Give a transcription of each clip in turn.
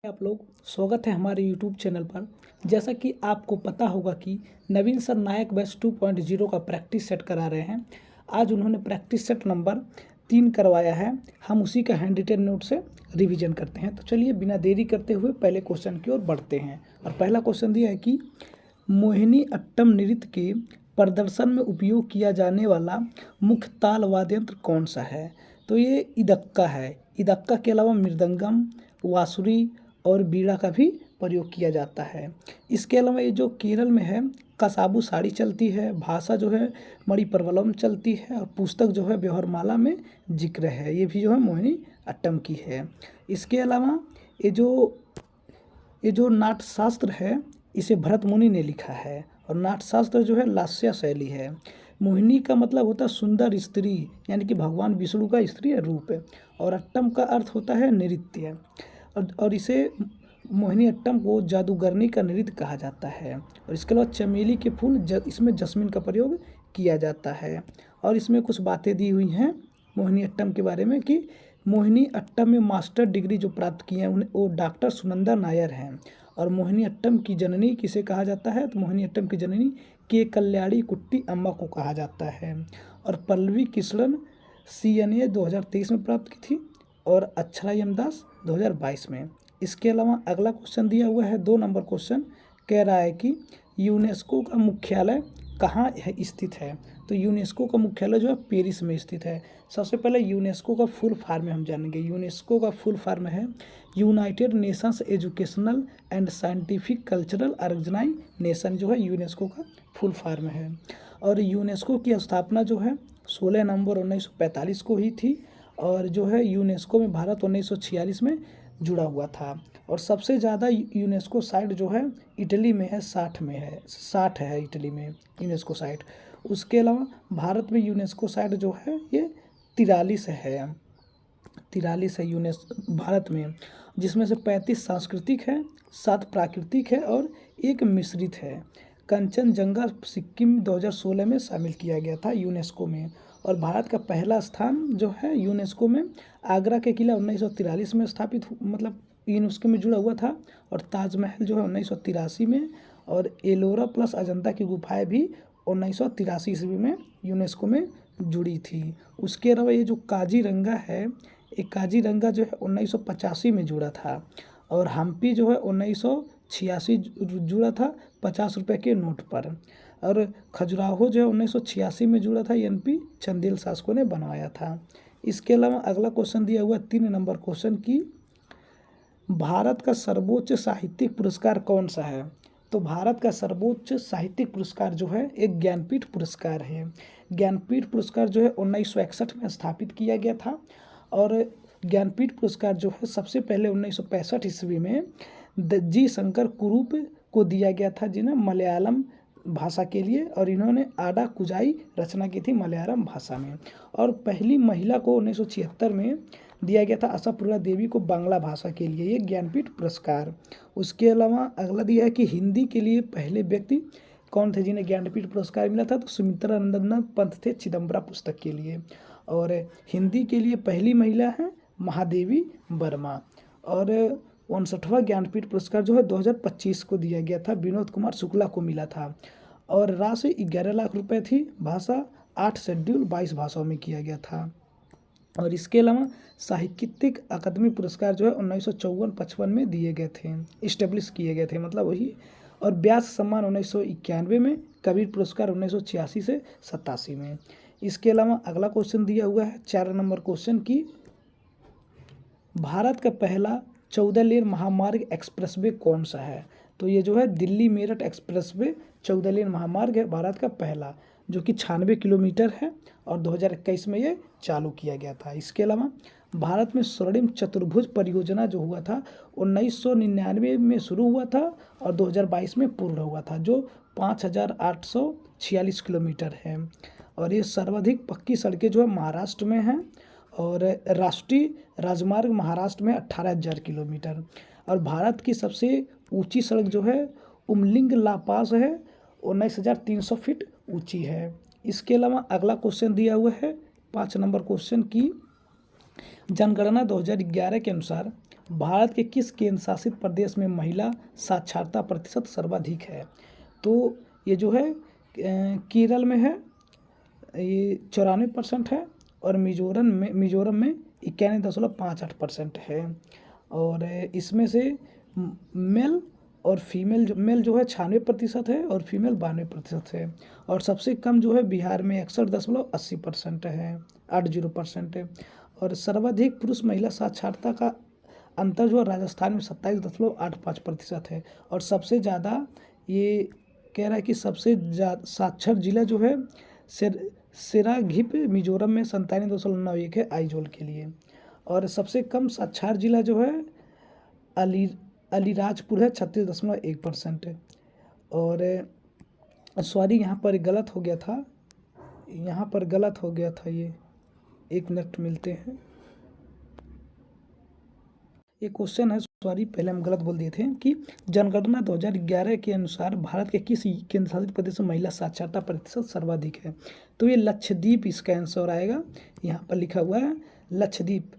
आप लोग स्वागत है हमारे YouTube चैनल पर। जैसा कि आपको पता होगा कि नवीन सर नायक बैच 2.0 का प्रैक्टिस सेट करा रहे हैं। आज उन्होंने प्रैक्टिस सेट नंबर 3 करवाया है। हम उसी का हैंड रिटेन नोट से रिवीजन करते हैं। तो चलिए बिना देरी करते हुए पहले क्वेश्चन की ओर बढ़ते हैं। और पहला क्वेश्चन दिया है कि मोहिनी अट्टम नृत्य के प्रदर्शन में उपयोग किया जाने वाला मुख्य ताल वाद्य यंत्र कौन सा है। तो ये इदक्का है। इदक्का के अलावा मृदंगम, वासुरी और बीड़ा का भी प्रयोग किया जाता है। इसके अलावा ये जो केरल में है कसाबू साड़ी चलती है, भाषा जो है मणिप्रवलम चलती है और पुस्तक जो है व्यवहारमाला में जिक्र है। ये भी जो है मोहिनी अट्टम की है। इसके अलावा ये जो नाट्यशास्त्र है इसे भरत मुनि ने लिखा है और नाट्यशास्त्र जो है लास्य शैली है। मोहिनी का मतलब होता है सुंदर स्त्री, यानी कि भगवान विष्णु का स्त्री रूप है। और अट्टम का अर्थ होता है नृत्य और इसे मोहिनी अट्टम को जादूगरनी का नृत्य कहा जाता है। और इसके अलावा चमेली के फूल इसमें जस्मिन का प्रयोग किया जाता है। और इसमें कुछ बातें दी हुई हैं मोहिनी अट्टम के बारे में कि मोहिनी अट्टम में मास्टर डिग्री जो प्राप्त किए हैं उन्हें वो डॉक्टर सुनंदा नायर हैं। और मोहिनी अट्टम की जननी किसे कहा जाता है, तो मोहिनी अट्टम की जननी के कल्याणी कुट्टी अम्मा को कहा जाता है। और पल्लवी कृष्णन CNA 2023 में प्राप्त की थी और अक्षरा यमदास 2022 में। इसके अलावा अगला क्वेश्चन दिया हुआ है 2 नंबर क्वेश्चन, कह रहा है कि यूनेस्को का मुख्यालय कहाँ स्थित है। तो यूनेस्को का मुख्यालय जो है पेरिस में स्थित है। सबसे पहले यूनेस्को का फुल फॉर्म हम जानेंगे। यूनेस्को का फुल फॉर्म है United Nations Educational and Scientific Cultural Organization, जो है यूनेस्को का फुल फॉर्म है। और यूनेस्को की स्थापना जो है 16 नवंबर 1945 को ही थी। और जो है यूनेस्को में भारत 1946 में जुड़ा हुआ था। और सबसे ज़्यादा यूनेस्को साइट जो है इटली में है, 60 है इटली में यूनेस्को साइट। उसके अलावा भारत में यूनेस्को साइट जो है ये 43 है। 43 है भारत में, जिसमें से 35 सांस्कृतिक है, 7 प्राकृतिक है और 1 मिश्रित है। कंचनजंगा सिक्किम 2016 में शामिल किया गया था यूनेस्को में। और भारत का पहला स्थान जो है यूनेस्को में आगरा के किला 1943 में स्थापित मतलब यूनेस्को में जुड़ा हुआ था। और ताजमहल जो है 1983 में। और एलोरा प्लस अजंता की गुफाएं भी 1983 ईस्वी में यूनेस्को में जुड़ी थी। उसके अलावा ये जो काजीरंगा है, एक काजीरंगा जो है 1985 में जुड़ा था। और हम्पी जो है 1986 जुड़ा था 50 रुपये के नोट पर। और खजुराहो जो है 1986 में जुड़ा था, NP चंदेल शासकों ने बनवाया था। इसके अलावा अगला क्वेश्चन दिया हुआ 3 नंबर क्वेश्चन की भारत का सर्वोच्च साहित्यिक पुरस्कार कौन सा है। तो भारत का सर्वोच्च साहित्यिक पुरस्कार जो है एक ज्ञानपीठ पुरस्कार है। ज्ञानपीठ पुरस्कार जो है 1961 में स्थापित किया गया था। और ज्ञानपीठ पुरस्कार जो है सबसे पहले 1965 ईस्वी में जी शंकर कुरूप को दिया गया था, जिन्हें मलयालम भाषा के लिए। और इन्होंने आडा कुजाई रचना की थी मलयालम भाषा में। और पहली महिला को 1976 में दिया गया था आशापुरा देवी को बांग्ला भाषा के लिए ये ज्ञानपीठ पुरस्कार। उसके अलावा अगला दिया है कि हिंदी के लिए पहले व्यक्ति कौन थे जिन्हें ज्ञानपीठ पुरस्कार मिला था। तो सुमित्रा नंदन पंत थे चिदम्बरा पुस्तक के लिए। और हिंदी के लिए पहली महिला है महादेवी वर्मा। और 59वां ज्ञानपीठ पुरस्कार जो है 2025 को दिया गया था, विनोद कुमार शुक्ला को मिला था। और राशि 11 लाख रुपए थी। भाषा 8 शेड्यूल 22 भाषाओं में किया गया था। और इसके अलावा साहित्यिक अकादमी पुरस्कार जो है 1954-55 में दिए गए थे, इस्टेब्लिश किए गए थे मतलब वही। और व्यास सम्मान 1991 में, कबीर पुरस्कार 1986 से 87 में। इसके अलावा अगला क्वेश्चन दिया हुआ है 4 नंबर क्वेश्चन की भारत का पहला 14 लेन महामार्ग एक्सप्रेसवे कौन सा है। तो ये जो है दिल्ली मेरठ एक्सप्रेसवे 14 लेन महामार्ग है भारत का पहला, जो कि 96 किलोमीटर है। और 2021 में ये चालू किया गया था। इसके अलावा भारत में स्वर्णिम चतुर्भुज परियोजना जो हुआ था 1999 में शुरू हुआ था और 2022 में पूर्ण हुआ था, जो 5846 किलोमीटर है। और ये सर्वाधिक पक्की सड़कें जो है महाराष्ट्र में हैं। और राष्ट्रीय राजमार्ग महाराष्ट्र में 18,000 किलोमीटर। और भारत की सबसे ऊंची सड़क जो है उमलिंग ला पास है, 19,300 फीट ऊंची है। इसके अलावा अगला क्वेश्चन दिया हुआ है 5 नंबर क्वेश्चन की जनगणना 2011 के अनुसार भारत के किस केंद्र शासित प्रदेश में महिला साक्षरता प्रतिशत सर्वाधिक है? तो ये जो है केरल में है, ये 94% है, और मिजोरम में 91.58% है। और इसमें से मेल और फीमेल मेल जो है 96% है और फीमेल 92% है। और सबसे कम जो है बिहार में 61.80% है, 80% है। और सर्वाधिक पुरुष महिला साक्षरता का अंतर जो है राजस्थान में 27.85% है। और सबसे ज़्यादा ये कह रहा है कि सबसे साक्षर जिला जो है सिराघिप मिजोरम में 97.91 है आइजोल के लिए। और सबसे कम साक्षर जिला जो है अलीराजपुर है, 36.1% है। और सॉरी, यहाँ पर गलत हो गया था, ये 1 मिनट मिलते हैं। ये क्वेश्चन है, सॉरी पहले हम गलत बोल दिए थे कि जनगणना 2011 के अनुसार भारत के किस केंद्र शासित प्रदेश में महिला साक्षरता प्रतिशत सर्वाधिक है? तो ये लक्षद्वीप इसका आंसर आएगा। यहाँ पर लिखा हुआ है लक्षद्वीप,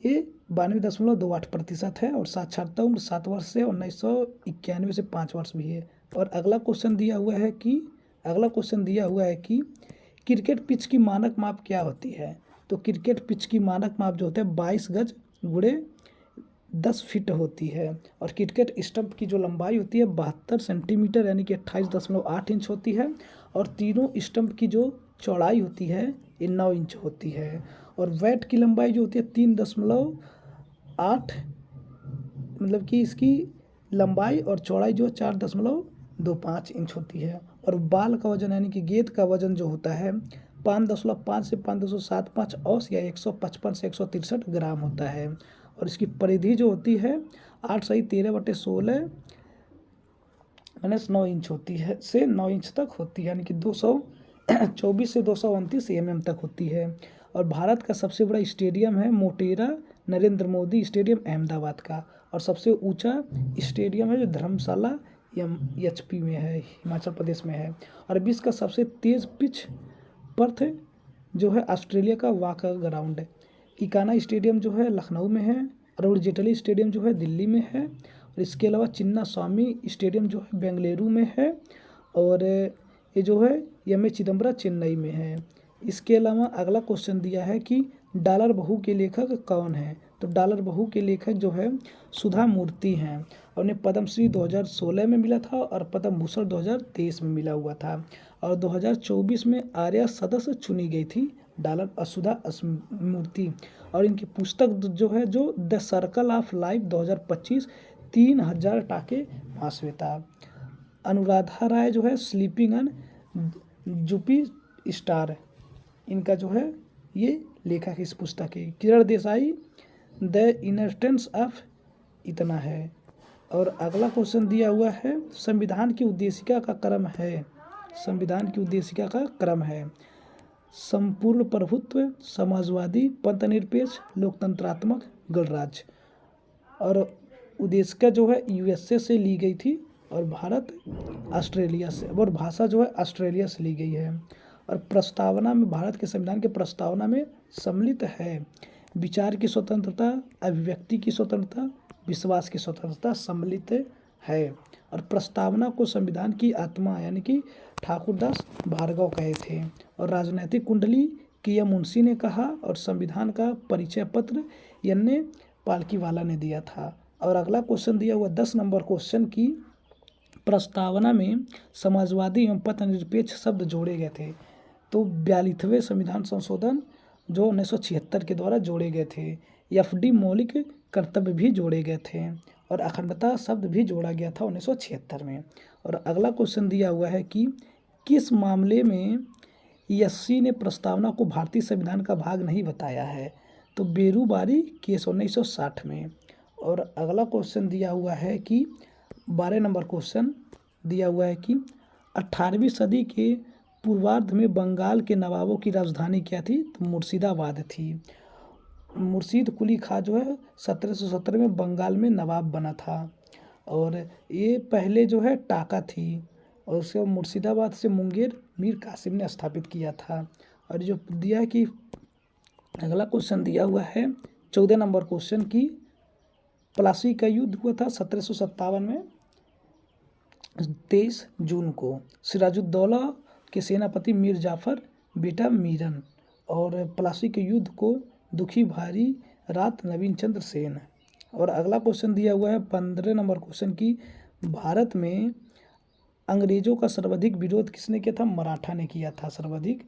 ये 92.28% है। और साक्षरता उम्र 7 वर्ष से 1991 से 5 वर्ष भी है। और अगला क्वेश्चन दिया हुआ है कि क्रिकेट पिच की मानक माप क्या होती है? तो क्रिकेट पिच की मानक माप जो होता है 22 गज गुणे 10 फीट होती है। और क्रिकेट स्टंप की जो लंबाई होती है 72 सेंटीमीटर यानी कि 28.8 इंच होती है। और तीनों स्टंप की जो चौड़ाई होती है ये 9 इंच होती है। और बैट की लंबाई जो होती है 3.8, मतलब कि इसकी लंबाई और चौड़ाई जो 4.25 इंच होती है। और बाल का वजन यानी कि गेंद का वजन जो होता है 5.5 से 5.75 औंस या 155 से 163 ग्राम होता है। और इसकी परिधि जो होती है 8 सही 13/16 -9 इंच होती है, से 9 इंच तक होती है, यानी कि 224 से 229 mm तक होती है। और भारत का सबसे बड़ा स्टेडियम है मोटेरा नरेंद्र मोदी स्टेडियम अहमदाबाद का। और सबसे ऊंचा स्टेडियम है जो धर्मशाला HP में है, हिमाचल प्रदेश में है। और विश्व का सबसे तेज पिच पर्थ जो है ऑस्ट्रेलिया का वाका ग्राउंड है। इकाना स्टेडियम जो है लखनऊ में है। अरुण जेटली स्टेडियम जो है दिल्ली में है। और इसके अलावा चिन्ना स्वामी स्टेडियम जो है बेंगलुरु में है। और ये जो है एम ए चिदम्बरा चेन्नई में है। इसके अलावा अगला क्वेश्चन दिया है कि डॉलर बहू के लेखक कौन है? तो डॉलर बहू के लेखक जो है सुधा मूर्ति हैं। और उन्हें पद्मश्री 2016 में मिला था और पद्म भूषण 2023 में मिला हुआ था। और 2024 में आर्या सदस्य चुनी गई थी डॉलर सुधा मूर्ति। और इनकी पुस्तक जो है जो द सर्कल ऑफ लाइफ 2025 3000 टाके महाश्वेता। अनुराधा राय जो है स्लीपिंग एंड जुपी स्टार, इनका जो है ये लेखक इस पुस्तक है। किरण देसाई द इनर्टेंस ऑफ इतना है। और अगला क्वेश्चन दिया हुआ है संविधान की उद्देशिका का क्रम है संपूर्ण प्रभुत्व, समाजवादी, पंथनिरपेक्ष, लोकतंत्रात्मक, गणराज्य। और उद्देशिका जो है USA से ली गई थी और भारत ऑस्ट्रेलिया से, और भाषा जो है ऑस्ट्रेलिया से ली गई है। और प्रस्तावना में भारत के संविधान के प्रस्तावना में सम्मिलित है विचार की स्वतंत्रता, अभिव्यक्ति की स्वतंत्रता, विश्वास की स्वतंत्रता सम्मिलित है। और प्रस्तावना को संविधान की आत्मा यानी कि ठाकुरदास भार्गव कहे थे। और राजनैतिक कुंडली किया मुंशी ने कहा। और संविधान का परिचय पत्र यन्ने पालकीवाला ने दिया था। और अगला क्वेश्चन दिया हुआ 10 नंबर क्वेश्चन की प्रस्तावना में समाजवादी एवं पथनिरपेक्ष शब्द जोड़े गए थे। तो 42वें संविधान संशोधन जो 1976 के द्वारा जोड़े गए थे। FD मौलिक कर्तव्य भी जोड़े गए थे। और अखंडता शब्द भी जोड़ा गया था 1976 में। और अगला क्वेश्चन दिया हुआ है कि किस मामले में SC ने प्रस्तावना को भारतीय संविधान का भाग नहीं बताया है? तो बेरूबारी केस 1960 में। और अगला क्वेश्चन दिया हुआ है कि 12 नंबर क्वेश्चन दिया हुआ है कि 18वीं सदी के पूर्वार्ध में बंगाल के नवाबों की राजधानी क्या थी? तो मुर्शिदाबाद थी। मुर्शीद कुली खां जो है 1717 में बंगाल में नवाब बना था। और ये पहले जो है टाका थी। और उसके मुर्शिदाबाद से मुंगेर मीर कासिम ने स्थापित किया था। और जो दिया है कि अगला क्वेश्चन दिया हुआ है 14 नंबर क्वेश्चन की प्लासी का युद्ध हुआ था 1757 में 23 जून को। सिराजुद्दौला के सेनापति मीर जाफर बेटा मीरन। और प्लासी के युद्ध को दुखी भारी रात नवीन चंद्र सेन। और अगला क्वेश्चन दिया हुआ है 15 नंबर क्वेश्चन की, भारत में अंग्रेजों का सर्वाधिक विरोध किसने किया था? मराठा ने किया था सर्वाधिक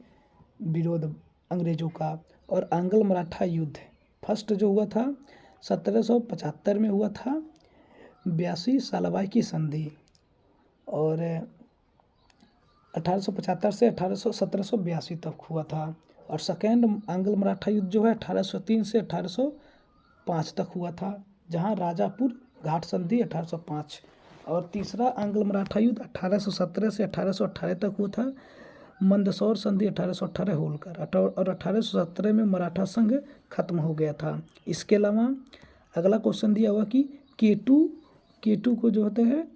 विरोध अंग्रेजों का। और आंग्ल मराठा युद्ध फर्स्ट जो हुआ था 1775 में हुआ था, 82 सालबाई की संधि। और 1875 से 1782 तक हुआ था। और सेकेंड आंग्ल मराठा युद्ध जो है 1803 से 1805 तक हुआ था, जहां राजापुर घाट संधि 1805। और तीसरा आंग्ल मराठा युद्ध 1817 से 1818 तक हुआ था, मंदसौर संधि 1818 होलकर। और 1817 में मराठा संघ खत्म हो गया था। इसके अलावा अगला क्वेश्चन दिया हुआ कि केटू को जो होता है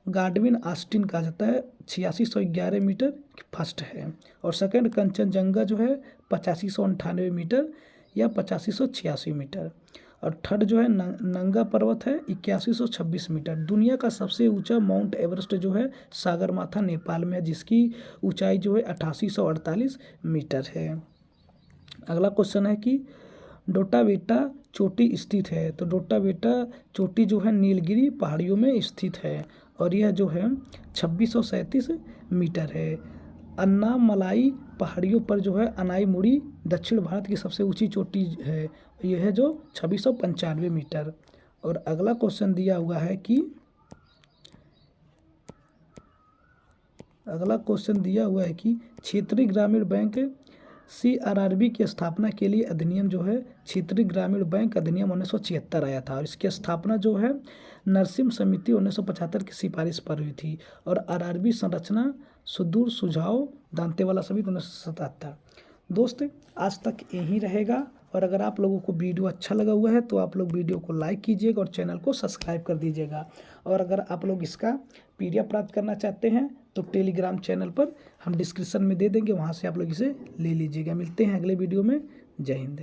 गाडविन ऑस्टिन कहा जाता है, 8611 मीटर फर्स्ट है। और सेकंड कंचनजंगा जो है 8598 मीटर या 8586 मीटर। और थर्ड जो है नंगा पर्वत है 8126 मीटर। दुनिया का सबसे ऊंचा माउंट एवरेस्ट जो है सागरमाथा नेपाल में है, जिसकी ऊंचाई जो है 8848 मीटर है। अगला क्वेश्चन है कि डोटाबेटा चोटी स्थित है, तो डोटाबेटा चोटी जो है नीलगिरी पहाड़ियों में स्थित है और यह जो है 2637 मीटर है। अन्नामलाई पहाड़ियों पर जो है अनाईमुड़ी दक्षिण भारत की सबसे ऊंची चोटी है, यह है जो 2695 मीटर। और अगला क्वेश्चन दिया हुआ है कि क्षेत्रीय ग्रामीण बैंक CRRB की स्थापना के लिए अधिनियम जो है क्षेत्रीय ग्रामीण बैंक अधिनियम 1976 आया था। और इसकी स्थापना जो है नरसिम्हा समिति 1975 की सिफारिश पर हुई थी। और RRB संरचना सुदूर सुझाव दांतेवाला समिति 1977। दोस्त आज तक यही रहेगा। और अगर आप लोगों को वीडियो अच्छा लगा हुआ है तो आप लोग वीडियो को लाइक कीजिएगा और चैनल को सब्सक्राइब कर दीजिएगा। और अगर आप लोग इसका PDF प्राप्त करना चाहते हैं तो टेलीग्राम चैनल पर हम डिस्क्रिप्शन में दे देंगे, वहाँ से आप लोग इसे ले लीजिएगा। मिलते हैं अगले वीडियो में। जय हिंद।